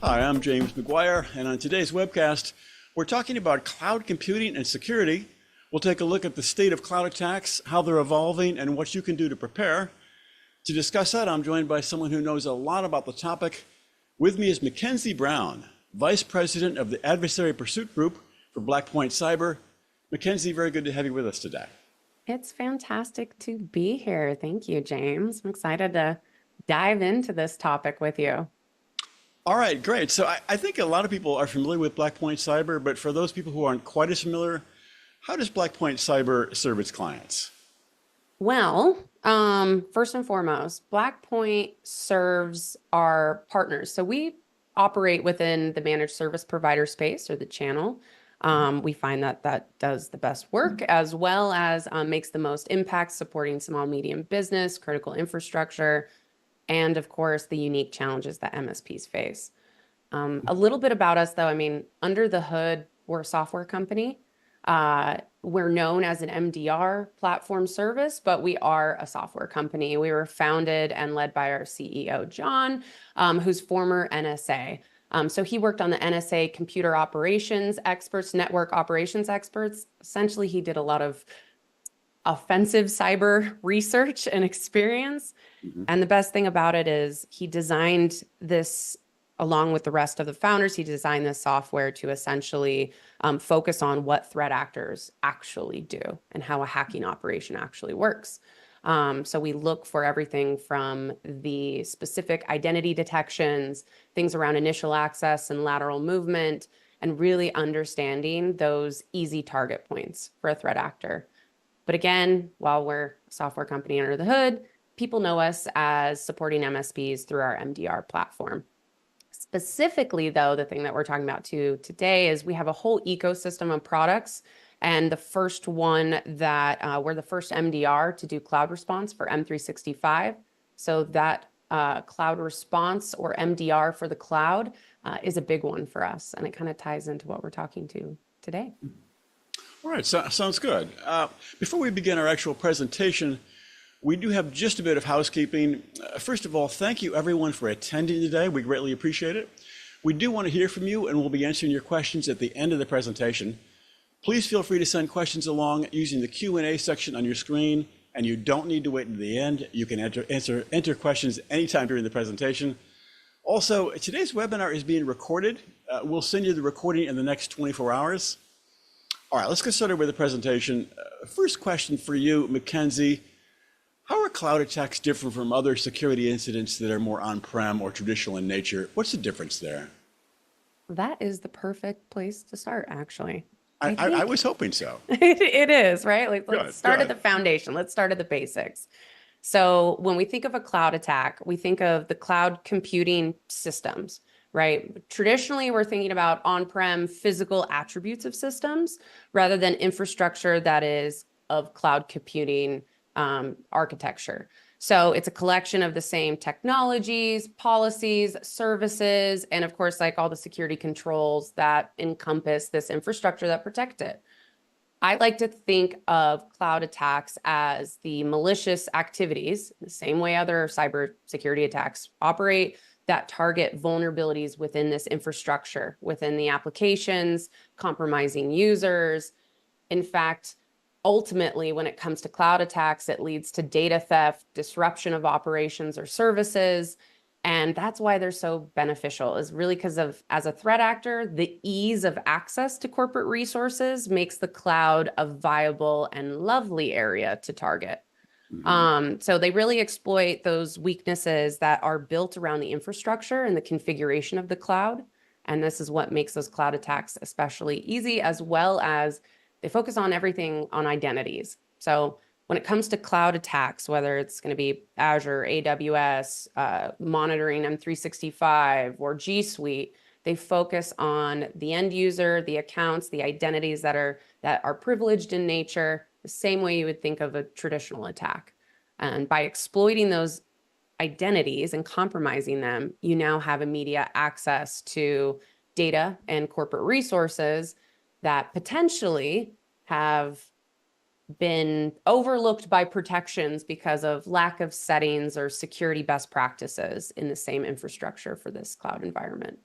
Hi, I'm James McGuire, and on today's webcast, we're talking about cloud computing and security. We'll take a look at the state of cloud attacks, how they're evolving, and what you can do to prepare. To discuss that, I'm joined by someone who knows a lot about the topic. With me is Mackenzie Brown, Vice President of the Adversary Pursuit Group for Blackpoint Cyber. Mackenzie, very good to have you with us today. It's fantastic to be here. Thank you, James. I'm excited to dive into this topic with you. All right, great. So I think a lot of people are familiar with Blackpoint Cyber, but for those people who aren't quite as familiar, how does Blackpoint Cyber serve its clients? Well, first and foremost, Blackpoint serves our partners. So we operate within the managed service provider space or the channel. We find that that does the best work as well as makes the most impact supporting small, medium business, critical infrastructure, and of course, the unique challenges that MSPs face. A little bit about us, though. I mean, under the hood, we're a software company. We're known as an MDR platform service, but we are a software company. We were founded and led by our CEO, John, who's former NSA. So he worked on the NSA computer operations experts, network operations experts. Essentially, he did a lot of offensive cyber research and experience. And the best thing about it is he designed this, along with the rest of the founders, he designed this software to essentially focus on what threat actors actually do and how a hacking operation actually works. So we look for everything from the specific identity detections, things around initial access and lateral movement, and really understanding those easy target points for a threat actor. But again, while we're a software company under the hood, people know us as supporting MSPs through our MDR platform. Specifically, though, the thing that we're talking about today is we have a whole ecosystem of products. And the first one that we're the first MDR to do cloud response for M365. So that cloud response or MDR for the cloud is a big one for us. And it kind of ties into what we're talking to today. All right, sounds good. Before we begin our actual presentation, we do have just a bit of housekeeping. First of all, thank you everyone for attending today. We greatly appreciate it. We do want to hear from you, and we'll be answering your questions at the end of the presentation. Please feel free to send questions along using the Q&A section on your screen, and you don't need to wait until the end. You can enter questions anytime during the presentation. Also, today's webinar is being recorded. We'll send you the recording in the next 24 hours. All right, let's get started with the presentation. First question for you, Mackenzie. How are cloud attacks different from other security incidents that are more on-prem or traditional in nature? What's the difference there? That is the perfect place to start, actually. I was hoping so. It is, right? Like, Good, let's start at good. the foundation. Let's start at the basics. So when we think of a cloud attack, we think of the cloud computing systems, right? Traditionally, we're thinking about on-prem physical attributes of systems rather than infrastructure that is of cloud computing architecture. So it's a collection of the same technologies, policies, services, and of course, like all the security controls that encompass this infrastructure that protect it. I like to think of cloud attacks as the malicious activities, the same way other cybersecurity attacks operate, that target vulnerabilities within this infrastructure, within the applications, compromising users. In fact, ultimately, when it comes to cloud attacks, it leads to data theft, disruption of operations or services. And that's why they're so beneficial, is really because of, as a threat actor, the ease of access to corporate resources makes the cloud a viable and lovely area to target. So they really exploit those weaknesses that are built around the infrastructure and the configuration of the cloud. And this is what makes those cloud attacks especially easy, as well as they focus on everything on identities. So when it comes to cloud attacks, whether it's going to be Azure, AWS, monitoring M365 or G Suite, they focus on the end user, the accounts, the identities that are privileged in nature, the same way you would think of a traditional attack. And by exploiting those identities and compromising them, you now have immediate access to data and corporate resources that potentially have been overlooked by protections because of lack of settings or security best practices in the same infrastructure for this cloud environment.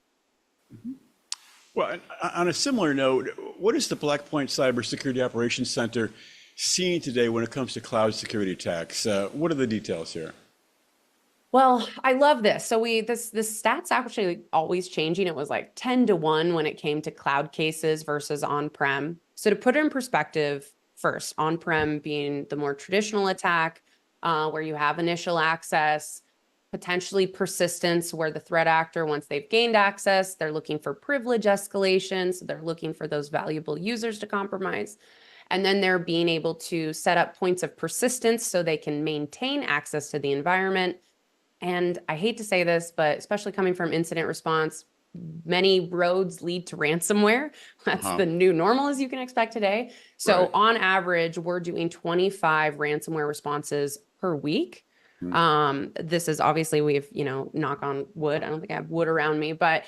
Well, and on a similar note, what is the Blackpoint Cybersecurity Operations Center seeing today when it comes to cloud security attacks? What are the details here? Well, I love this. So this stat's actually always changing. It was like 10-1 when it came to cloud cases versus on-prem. So to put it in perspective, first, on-prem being the more traditional attack, where you have initial access, potentially persistence, where the threat actor, once they've gained access, they're looking for privilege escalation. So they're looking for those valuable users to compromise. And then they're being able to set up points of persistence so they can maintain access to the environment. And I hate to say this, but especially coming from incident response, many roads lead to ransomware. That's Uh-huh. the new normal, as you can expect today. So Right. on average, we're doing 25 ransomware responses per week. Hmm. This is obviously we've, knock on wood. I don't think I have wood around me, but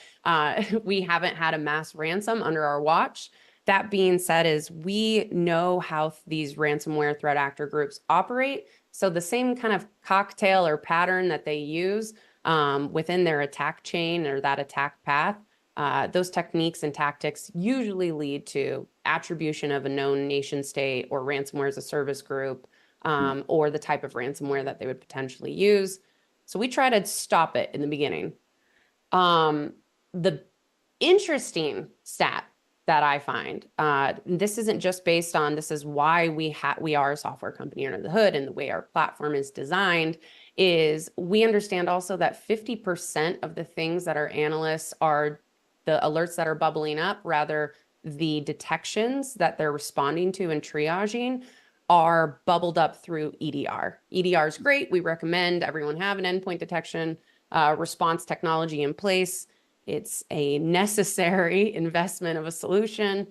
we haven't had a mass ransom under our watch. That being said, is we know how these ransomware threat actor groups operate. So the same kind of cocktail or pattern that they use within their attack chain or that attack path, those techniques and tactics usually lead to attribution of a known nation state or ransomware as a service group, or the type of ransomware that they would potentially use. So we try to stop it in the beginning. The interesting stat that I find, this isn't just based on, this is why we are a software company under the hood, and the way our platform is designed is we understand also that 50% of the things that our analysts are the alerts that are bubbling up, rather the detections that they're responding to and triaging are bubbled up through EDR. EDR is great. We recommend everyone have an endpoint detection response technology in place. It's a necessary investment of a solution.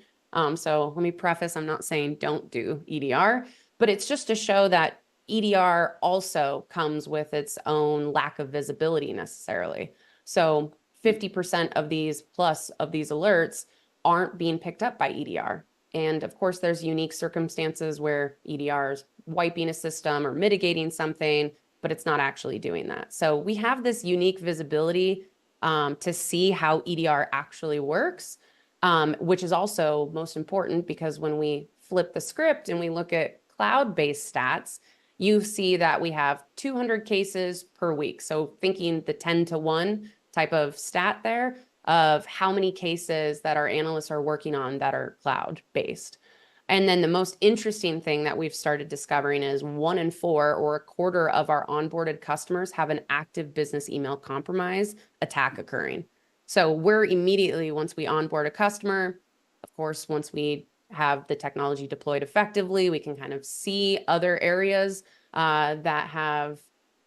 So let me preface, I'm not saying don't do EDR, but it's just to show that EDR also comes with its own lack of visibility necessarily. So 50% of these plus of these alerts aren't being picked up by EDR. And of course, there's unique circumstances where EDR is wiping a system or mitigating something, but it's not actually doing that. So we have this unique visibility to see how EDR actually works, which is also most important because when we flip the script and we look at cloud-based stats, you see that we have 200 cases per week. So thinking the 10-1 type of stat there of how many cases that our analysts are working on that are cloud-based. And then the most interesting thing that we've started discovering is 1 in 4 or a quarter of our onboarded customers have an active business email compromise attack occurring. So we're immediately, once we onboard a customer, of course, once we have the technology deployed effectively, we can kind of see other areas that have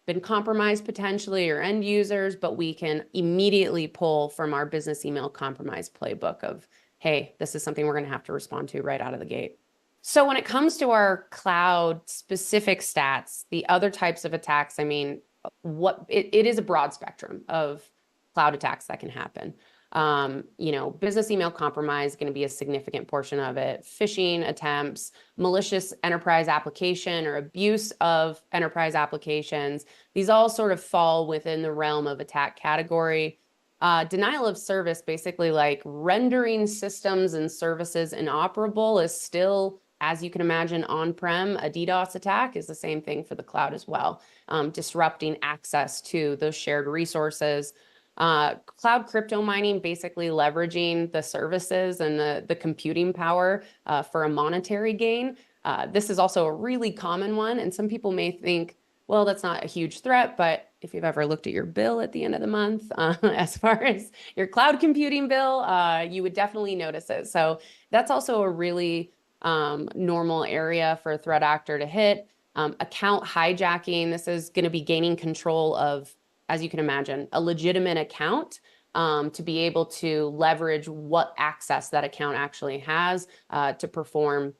been compromised potentially or end users, but we can immediately pull from our business email compromise playbook of, hey, this is something we're going to have to respond to right out of the gate. So when it comes to our cloud specific stats, the other types of attacks, I mean, it is a broad spectrum of cloud attacks that can happen. Business email compromise is going to be a significant portion of it. Phishing attempts, malicious enterprise application or abuse of enterprise applications. These all sort of fall within the realm of attack category. Denial of service, basically like rendering systems and services inoperable, is still, as you can imagine, on-prem. A DDoS attack is the same thing for the cloud as well, disrupting access to those shared resources. Cloud crypto mining, basically leveraging the services and the computing power for a monetary gain. This is also a really common one, and some people may think, well, that's not a huge threat, but if you've ever looked at your bill at the end of the month, as far as your cloud computing bill, you would definitely notice it. So that's also a really normal area for a threat actor to hit. Account hijacking, this is going to be gaining control of, as you can imagine, a legitimate account to be able to leverage what access that account actually has to perform,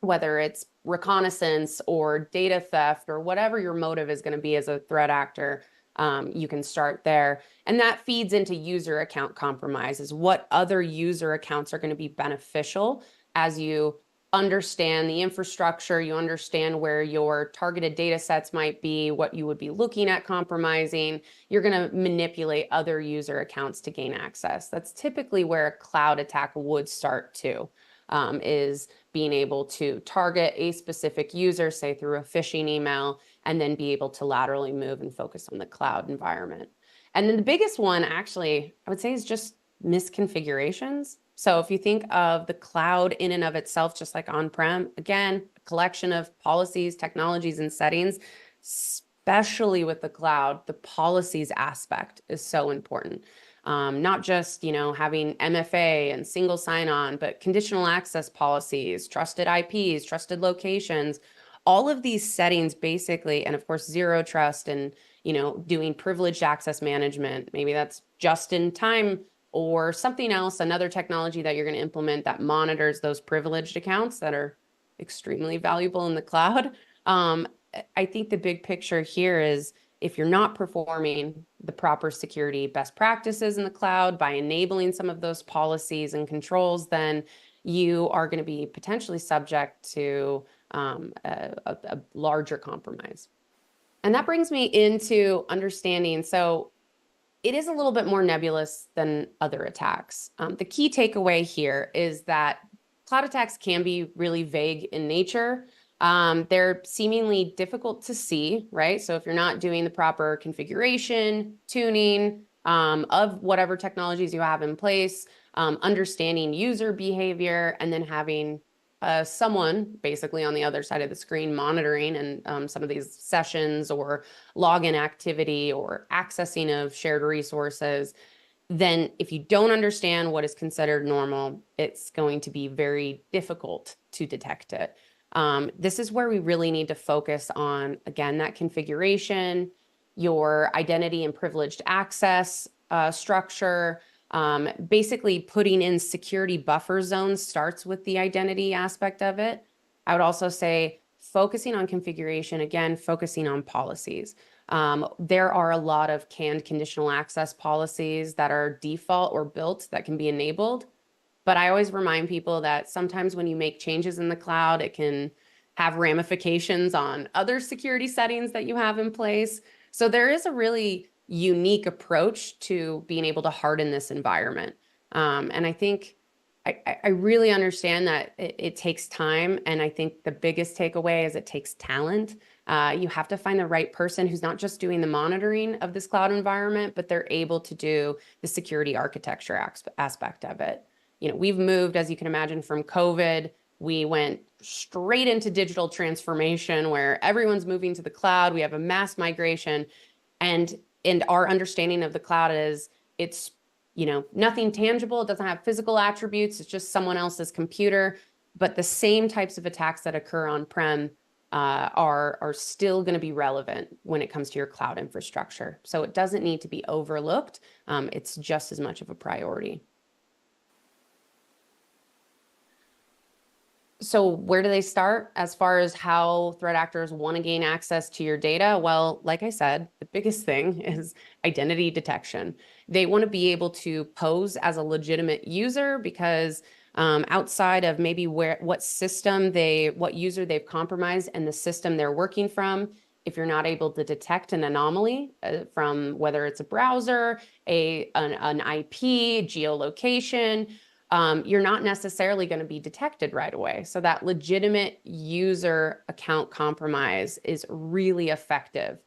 whether it's reconnaissance or data theft or whatever your motive is going to be as a threat actor. You can start there. And that feeds into user account compromise, is what other user accounts are going to be beneficial as you understand the infrastructure, you understand where your targeted data sets might be, what you would be looking at compromising. You're going to manipulate other user accounts to gain access. That's typically where a cloud attack would start too, is being able to target a specific user, say through a phishing email, and then be able to laterally move and focus on the cloud environment. And then the biggest one, actually, I would say is just misconfigurations. So if you think of the cloud in and of itself, just like on-prem, again, a collection of policies, technologies, and settings, especially with the cloud, the policies aspect is so important. Not just, having MFA and single sign-on, but conditional access policies, trusted IPs, trusted locations, all of these settings basically, and of course, zero trust and, doing privileged access management. Maybe that's just in time or something else, another technology that you're going to implement that monitors those privileged accounts that are extremely valuable in the cloud. I think the big picture here is if you're not performing the proper security best practices in the cloud by enabling some of those policies and controls, then you are going to be potentially subject to a larger compromise. And that brings me into understanding. So it is a little bit more nebulous than other attacks. The key takeaway here is that cloud attacks can be really vague in nature. They're seemingly difficult to see, right? So if you're not doing the proper configuration, tuning of whatever technologies you have in place, understanding user behavior, and then having someone basically on the other side of the screen monitoring and some of these sessions or login activity or accessing of shared resources, then if you don't understand what is considered normal, it's going to be very difficult to detect it. This is where we really need to focus on, again, that configuration, your identity and privileged access structure. Basically putting in security buffer zones starts with the identity aspect of it. I would also say focusing on configuration, again, focusing on policies. There are a lot of canned conditional access policies that are default or built that can be enabled. But I always remind people that sometimes when you make changes in the cloud, it can have ramifications on other security settings that you have in place. So there is a really unique approach to being able to harden this environment. And I think I really understand that it takes time. And I think the biggest takeaway is it takes talent. You have to find the right person who's not just doing the monitoring of this cloud environment, but they're able to do the security architecture aspect of it. We've moved, as you can imagine, from COVID. We went straight into digital transformation where everyone's moving to the cloud. We have a mass migration, and our understanding of the cloud is it's nothing tangible. It doesn't have physical attributes. It's just someone else's computer. But the same types of attacks that occur on-prem are still going to be relevant when it comes to your cloud infrastructure. So it doesn't need to be overlooked. It's just as much of a priority. So where do they start as far as how threat actors want to gain access to your data? Well, like I said, the biggest thing is identity detection. They want to be able to pose as a legitimate user because outside of maybe what user they've compromised and the system they're working from, if you're not able to detect an anomaly from whether it's a browser, an IP, geolocation, you're not necessarily going to be detected right away. So that legitimate user account compromise is really effective.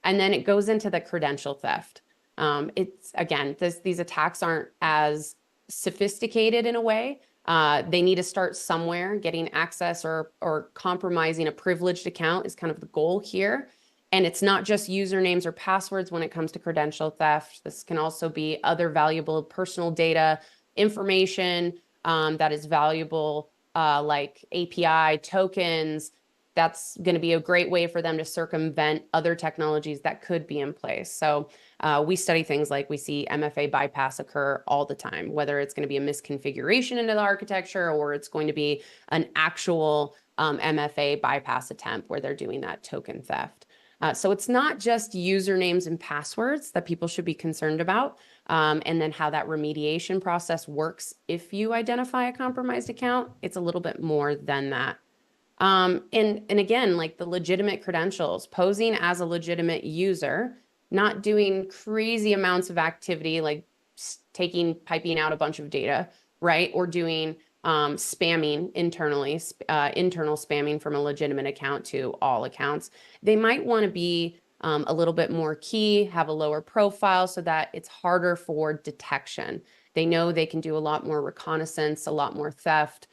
And then it goes into the credential theft. It's again, these attacks aren't as sophisticated in a way. They need to start somewhere. Getting access or compromising a privileged account is kind of the goal here. And it's not just usernames or passwords when it comes to credential theft. This can also be other valuable personal data, information that is valuable, like API tokens. That's going to be a great way for them to circumvent other technologies that could be in place. So we study things like we see MFA bypass occur all the time, whether it's going to be a misconfiguration into the architecture or it's going to be an actual MFA bypass attempt where they're doing that token theft. So it's not just usernames and passwords that people should be concerned about. and then how that remediation process works if you identify a compromised account, it's a little bit more than that. And again, like the legitimate credentials, posing as a legitimate user, not doing crazy amounts of activity like piping out a bunch of data, right? Or doing spamming internally, internal spamming from a legitimate account to all accounts. They might want to be a little bit more key, have a lower profile so that it's harder for detection. They know they can do a lot more reconnaissance, a lot more theft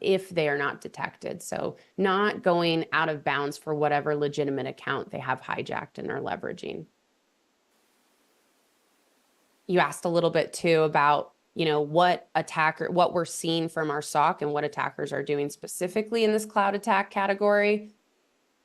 if they are not detected. So not going out of bounds for whatever legitimate account they have hijacked and are leveraging. You asked a little bit too about, what we're seeing from our SOC and what attackers are doing specifically in this cloud attack category.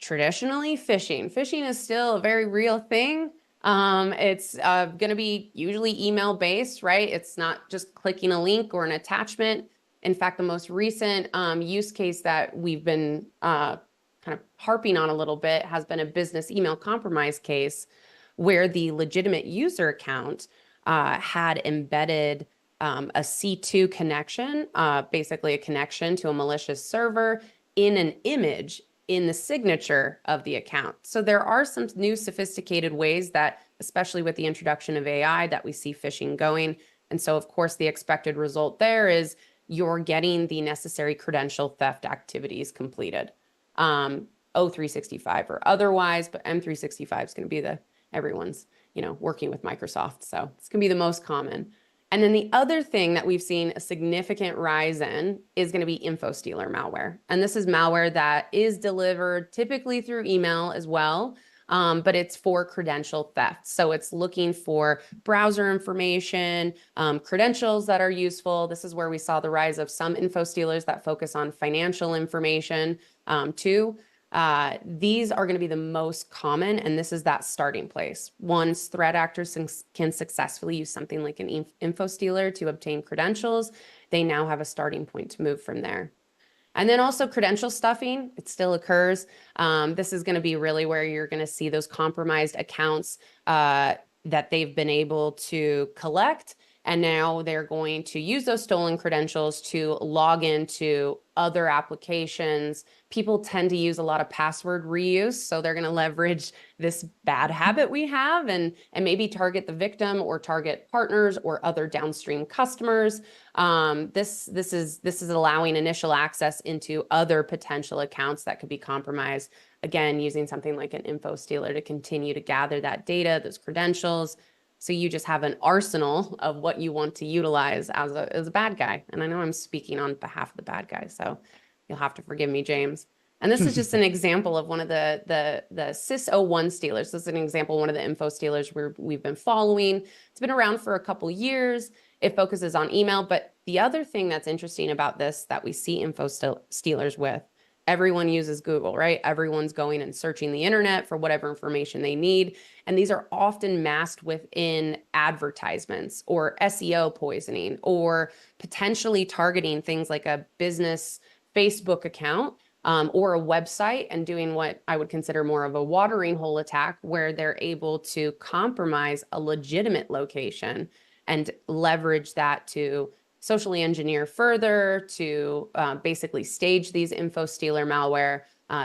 Traditionally, phishing. Phishing is still a very real thing. It's going to be usually email based, right? It's not just clicking a link or an attachment. In fact, the most recent use case that we've been kind of harping on a little bit has been a business email compromise case where the legitimate user account had embedded a C2 connection, basically a connection to a malicious server in an image in the signature of the account. So there are some new sophisticated ways that, especially with the introduction of AI, that we see phishing going. And so, of course, the expected result there is you're getting the necessary credential theft activities completed. O365 or otherwise, but M365 is going to be everyone's, working with Microsoft. So it's going to be the most common. And then the other thing that we've seen a significant rise in is going to be info stealer malware. And this is malware that is delivered typically through email as well, but it's for credential theft. So it's looking for browser information, credentials that are useful. This is where we saw the rise of some info stealers that focus on financial information too. These are going to be the most common, and this is that starting place. Once threat actors can successfully use something like an info stealer to obtain credentials, they now have a starting point to move from there. And then also credential stuffing, it still occurs. This is going to be really where you're going to see those compromised accounts that they've been able to collect. And now they're going to use those stolen credentials to log into other applications. People tend to use a lot of password reuse. So they're going to leverage this bad habit we have and maybe target the victim or target partners or other downstream customers. This is allowing initial access into other potential accounts that could be compromised. Again, using something like an info stealer to continue to gather that data, those credentials. So you just have an arsenal of what you want to utilize as a bad guy. And I know I'm speaking on behalf of the bad guy, so you'll have to forgive me, James. And this is just an example of one of the SysO1 stealers. This is an example of one of the info stealers we've been following. It's been around for a couple years. It focuses on email. But the other thing that's interesting about this that we see info stealers with, everyone uses Google, right? Everyone's going and searching the internet for whatever information they need. And these are often masked within advertisements or SEO poisoning or potentially targeting things like a business Facebook account or a website and doing what I would consider more of a watering hole attack where they're able to compromise a legitimate location and leverage that to socially engineer further, to basically stage these info stealer malware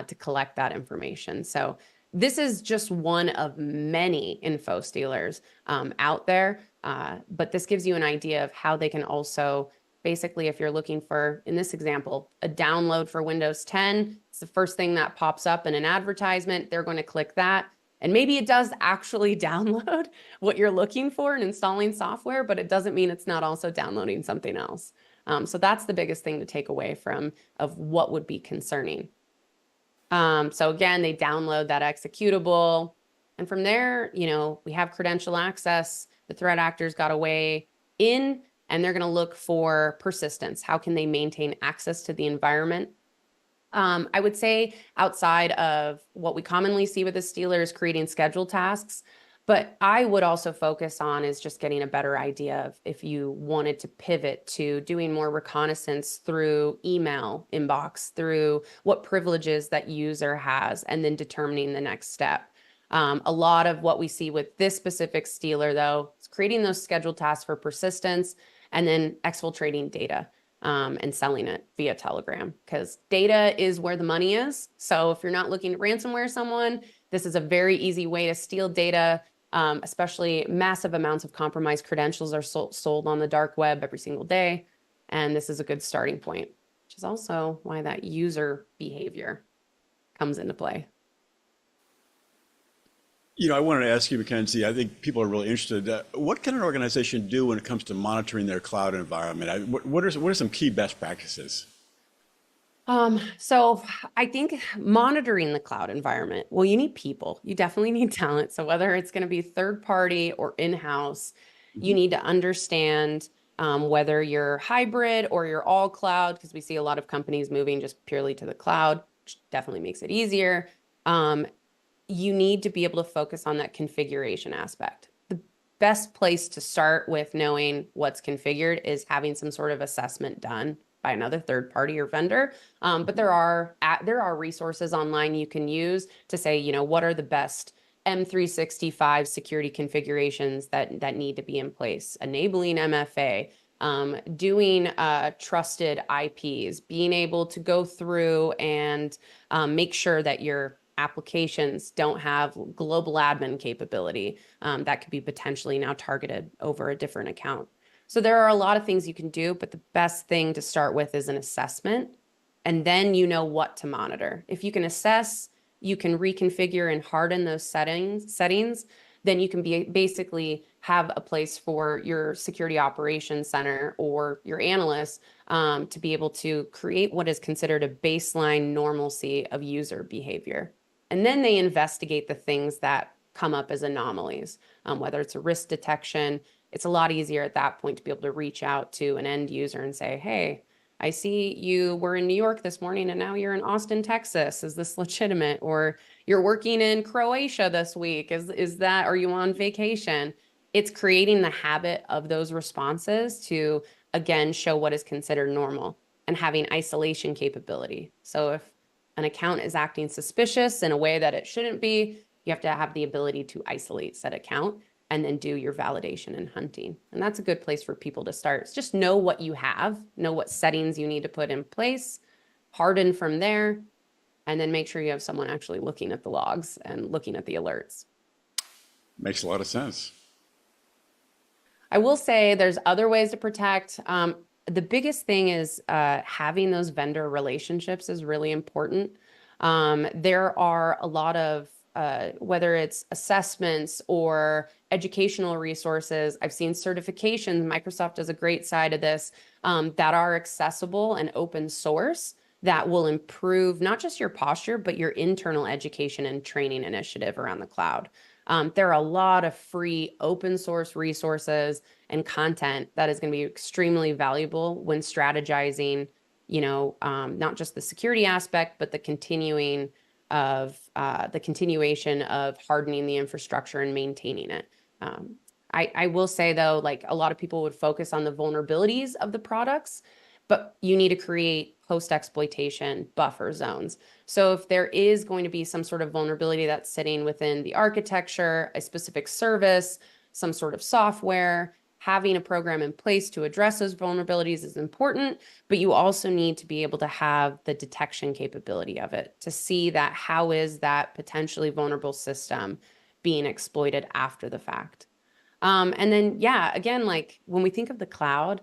to collect that information. So this is just one of many info stealers out there, but this gives you an idea of how they can also, basically, if you're looking for, in this example, a download for Windows 10, it's the first thing that pops up in an advertisement. They're going to click that. And maybe it does actually download what you're looking for in installing software, but it doesn't mean it's not also downloading something else. So that's the biggest thing to take away of what would be concerning. So again, they download that executable. And from there, we have credential access. The threat actors got a way in, and they're going to look for persistence. How can they maintain access to the environment? I would say outside of what we commonly see with the stealers creating scheduled tasks, but I would also focus on is just getting a better idea of if you wanted to pivot to doing more reconnaissance through email inbox, through what privileges that user has, and then determining the next step. A lot of what we see with this specific stealer, though, is creating those scheduled tasks for persistence, and then exfiltrating data and selling it via Telegram, because data is where the money is. So if you're not looking to ransomware someone, this is a very easy way to steal data, especially massive amounts of compromised credentials are sold on the dark web every single day. And this is a good starting point, which is also why that user behavior comes into play. I wanted to ask you, Mackenzie, I think people are really interested. What can an organization do when it comes to monitoring their cloud environment? What are some key best practices? So I think monitoring the cloud environment, well, you need people. You definitely need talent. So whether it's going to be third party or in-house, you Mhm. need to understand whether you're hybrid or you're all cloud, because we see a lot of companies moving just purely to the cloud, which definitely makes it easier. Um, you need to be able to focus on that configuration aspect. The best place to start with knowing what's configured is having some sort of assessment done by another third party or vendor. But there are resources online you can use to say, what are the best M365 security configurations that need to be in place, enabling MFA, doing trusted IPs, being able to go through and make sure that your applications don't have global admin capability that could be potentially now targeted over a different account. So there are a lot of things you can do, but the best thing to start with is an assessment, and then you know what to monitor. If you can assess, you can reconfigure and harden those settings, then you can basically have a place for your security operations center or your analysts to be able to create what is considered a baseline normalcy of user behavior. And then they investigate the things that come up as anomalies, whether it's a risk detection. It's a lot easier at that point to be able to reach out to an end user and say, hey, I see you were in New York this morning and now you're in Austin, Texas. Is this legitimate? Or you're working in Croatia this week. Are you on vacation? It's creating the habit of those responses to, again, show what is considered normal and having isolation capability. So if an account is acting suspicious in a way that it shouldn't be, you have to have the ability to isolate said account and then do your validation and hunting. And that's a good place for people to start. It's just know what you have, know what settings you need to put in place, harden from there, and then make sure you have someone actually looking at the logs and looking at the alerts. Makes a lot of sense. I will say there's other ways to protect. The biggest thing is having those vendor relationships is really important. There are a lot of, whether it's assessments or educational resources, I've seen certifications, Microsoft does a great side of this, that are accessible and open source that will improve not just your posture, but your internal education and training initiative around the cloud. There are a lot of free open source resources and content that is going to be extremely valuable when strategizing, not just the security aspect, but the continuation of hardening the infrastructure and maintaining it. I will say though, like a lot of people would focus on the vulnerabilities of the products, but you need to create post-exploitation buffer zones. So if there is going to be some sort of vulnerability that's sitting within the architecture, a specific service, some sort of software, having a program in place to address those vulnerabilities is important, but you also need to be able to have the detection capability of it to see that how is that potentially vulnerable system being exploited after the fact. And then, yeah, again, like when we think of the cloud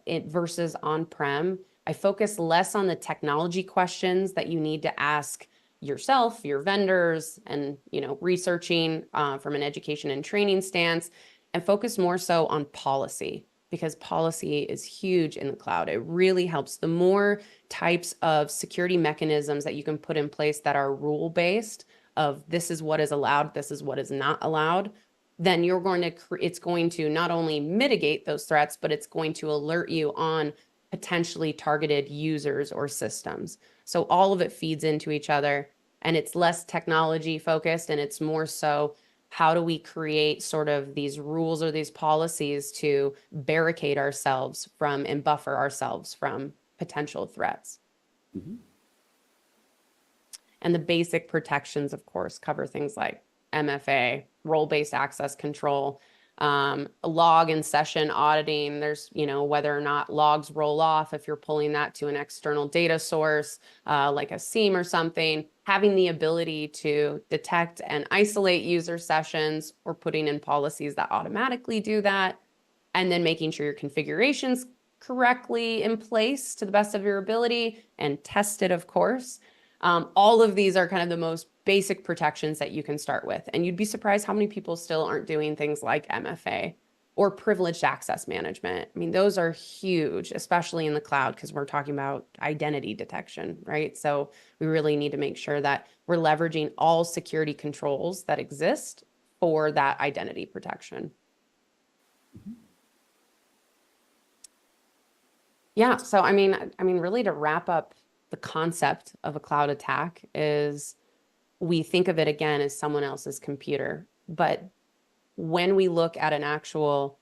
versus on-prem, I focus less on the technology questions that you need to ask yourself, your vendors, and researching from an education and training stance, and focus more so on policy, because policy is huge in the cloud. It really helps. The more types of security mechanisms that you can put in place that are rule-based, of this is what is allowed, this is what is not allowed, then it's going to not only mitigate those threats, but it's going to alert you on potentially targeted users or systems. So all of it feeds into each other, and it's less technology focused, and it's more so how do we create sort of these rules or these policies to barricade ourselves from and buffer ourselves from potential threats. Mhm. And the basic protections, of course, cover things like MFA, role-based access control, Log and session auditing, there's, whether or not logs roll off, if you're pulling that to an external data source, like a SIEM or something, having the ability to detect and isolate user sessions or putting in policies that automatically do that, and then making sure your configuration's correctly in place to the best of your ability and tested, of course. All of these are kind of the most basic protections that you can start with. And you'd be surprised how many people still aren't doing things like MFA or privileged access management. I mean, those are huge, especially in the cloud, because we're talking about identity detection, right? So we really need to make sure that we're leveraging all security controls that exist for that identity protection. Yeah, so I mean, really to wrap up the concept of a cloud attack is we think of it again as someone else's computer. But when we look at an actual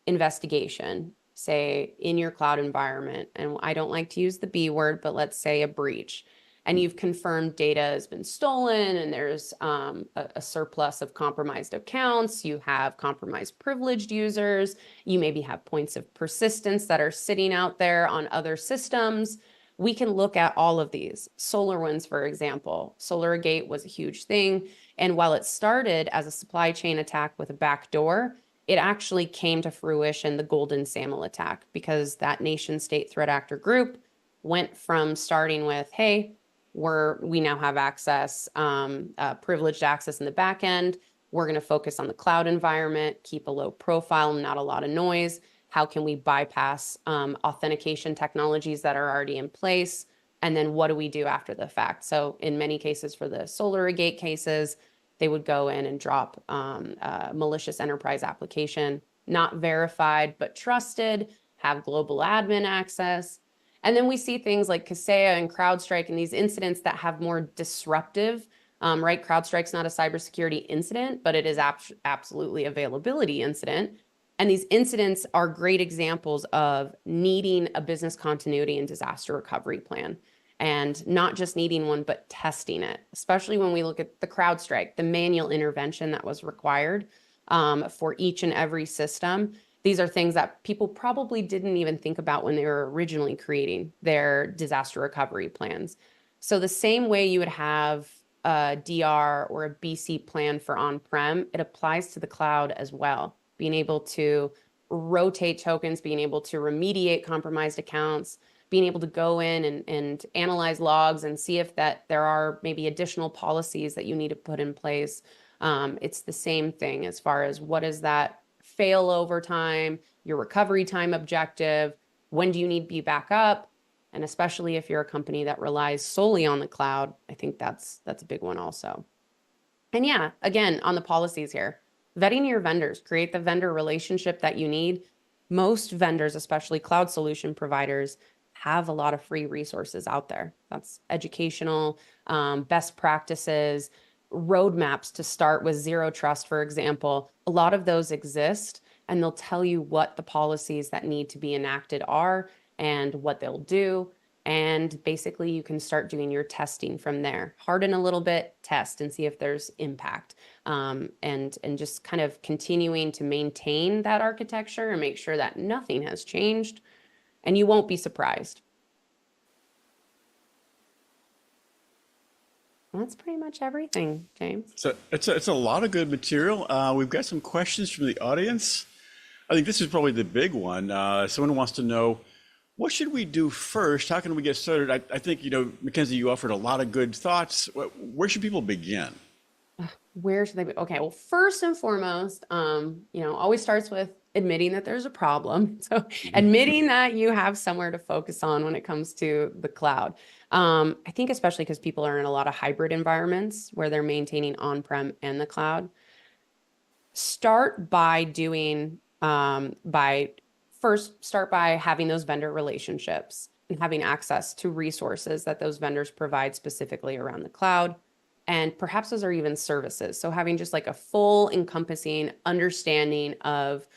investigation, say in your cloud environment, and I don't like to use the B word, but let's say a breach, and you've confirmed data has been stolen and there's a surplus of compromised accounts, you have compromised privileged users, you maybe have points of persistence that are sitting out there on other systems. We can look at all of these. SolarWinds, for example. SolarGate was a huge thing. And while it started as a supply chain attack with a backdoor, it actually came to fruition, the Golden SAML attack, because that nation state threat actor group went from starting with, hey, we now have access, privileged access in the back end. We're going to focus on the cloud environment, keep a low profile, not a lot of noise. How can we bypass authentication technologies that are already in place? And then what do we do after the fact? So in many cases, for the SolarGate cases, they would go in and drop a malicious enterprise application, not verified, but trusted, have global admin access. And then we see things like Kaseya and CrowdStrike and these incidents that have more disruptive, right? CrowdStrike's not a cybersecurity incident, but it is absolutely availability incident. And these incidents are great examples of needing a business continuity and disaster recovery plan. And not just needing one, but testing it, especially when we look at the CrowdStrike, the manual intervention that was required for each and every system. These are things that people probably didn't even think about when they were originally creating their disaster recovery plans. So the same way you would have a DR or a BC plan for on-prem, it applies to the cloud as well. Being able to rotate tokens, being able to remediate compromised accounts, being able to go in and analyze logs and see if that there are maybe additional policies that you need to put in place. It's the same thing as far as what is that failover time, your recovery time objective, when do you need to be back up? And especially if you're a company that relies solely on the cloud, I think that's a big one also. And yeah, again, on the policies here, vetting your vendors, create the vendor relationship that you need. Most vendors, especially cloud solution providers, have a lot of free resources out there. That's educational, best practices, roadmaps to start with zero trust, for example. A lot of those exist, and they'll tell you what the policies that need to be enacted are and what they'll do. And basically, you can start doing your testing from there. Harden a little bit, test, and see if there's impact. And just kind of continuing to maintain that architecture and make sure that nothing has changed. And you won't be surprised. That's pretty much everything, James. So it's a lot of good material. We've got some questions from the audience. I think this is probably the big one. Someone wants to know, what should we do first? How can we get started? I think, Mackenzie, you offered a lot of good thoughts. Where should people begin? Where should they be? Okay, well, first and foremost, always starts with admitting that there's a problem. So admitting that you have somewhere to focus on when it comes to the cloud. I think especially because people are in a lot of hybrid environments where they're maintaining on-prem and the cloud. Start by having those vendor relationships and having access to resources that those vendors provide specifically around the cloud. And perhaps those are even services. So having just like a full encompassing understanding of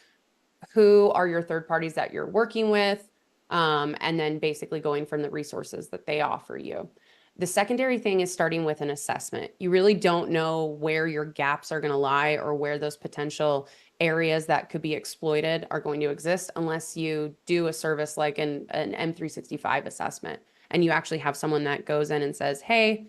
who are your third parties that you're working with, and then basically going from the resources that they offer you. The secondary thing is starting with an assessment. You really don't know where your gaps are going to lie or where those potential areas that could be exploited are going to exist unless you do a service like an M365 assessment and you actually have someone that goes in and says, hey,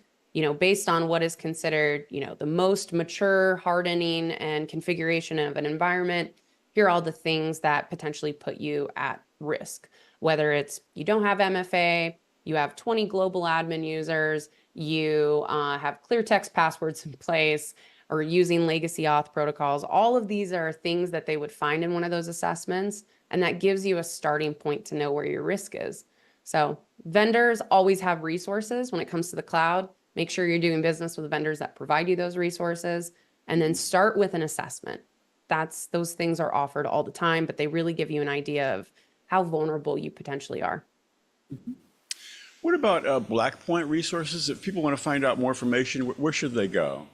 based on what is considered, the most mature hardening and configuration of an environment, here are all the things that potentially put you at risk. Whether it's you don't have MFA, you have 20 global admin users, you have clear text passwords in place, or using legacy auth protocols. All of these are things that they would find in one of those assessments, and that gives you a starting point to know where your risk is. So vendors always have resources when it comes to the cloud. Make sure you're doing business with vendors that provide you those resources, and then start with an assessment. Those things are offered all the time, but they really give you an idea of how vulnerable you potentially are. What about Blackpoint resources? If people want to find out more information, where should they go?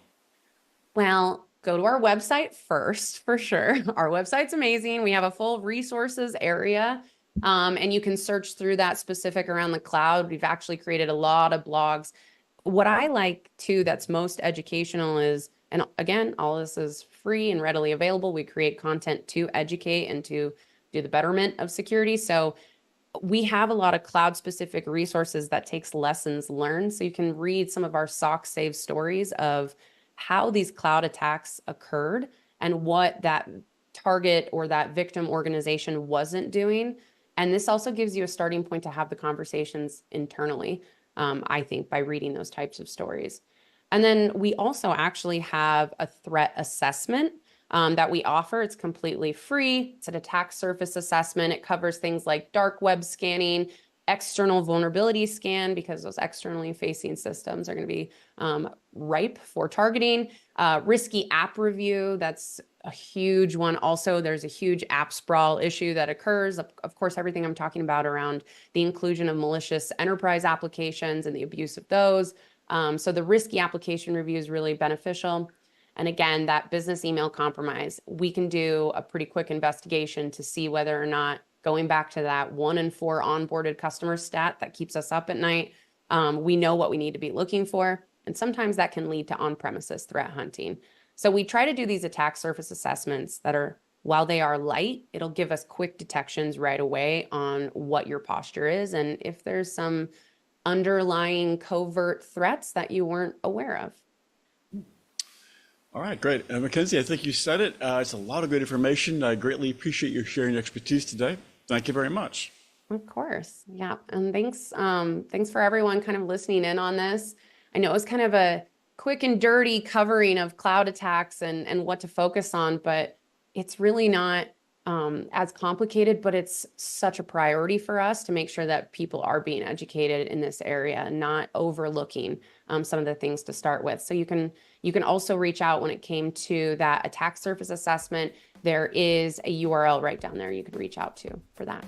Well, go to our website first, for sure. Our website's amazing. We have a full resources area, and you can search through that specific around the cloud. We've actually created a lot of blogs. What I like too, that's most educational is, and again, all this is free and readily available. We create content to educate and to do the betterment of security. So we have a lot of cloud specific resources that takes lessons learned. So you can read some of our SOC save stories of how these cloud attacks occurred and what that target or that victim organization wasn't doing. And this also gives you a starting point to have the conversations internally, I think, by reading those types of stories. And then we also actually have a threat assessment that we offer. It's completely free. It's an attack surface assessment. It covers things like dark web scanning, external vulnerability scan, because those externally facing systems are going to be ripe for targeting. Risky app review, that's a huge one. Also, there's a huge app sprawl issue that occurs. Of course, everything I'm talking about around the inclusion of malicious enterprise applications and the abuse of those. So the risky application review is really beneficial. And again, that business email compromise, we can do a pretty quick investigation to see whether or not, going back to that 1 in 4 onboarded customer stat that keeps us up at night, we know what we need to be looking for. And sometimes that can lead to on-premises threat hunting. So we try to do these attack surface assessments that are, while they are light, it'll give us quick detections right away on what your posture is and if there's some underlying covert threats that you weren't aware of. All right, great. Mackenzie, I think you said it. It's a lot of good information. I greatly appreciate your sharing your expertise today. Thank you very much. Of course. Yeah. And thanks for everyone kind of listening in on this. I know it was kind of a quick and dirty covering of cloud attacks and what to focus on, but it's really not as complicated, but it's such a priority for us to make sure that people are being educated in this area and not overlooking some of the things to start with. So you can also reach out when it came to that attack surface assessment. There is a URL right down there you could reach out to for that.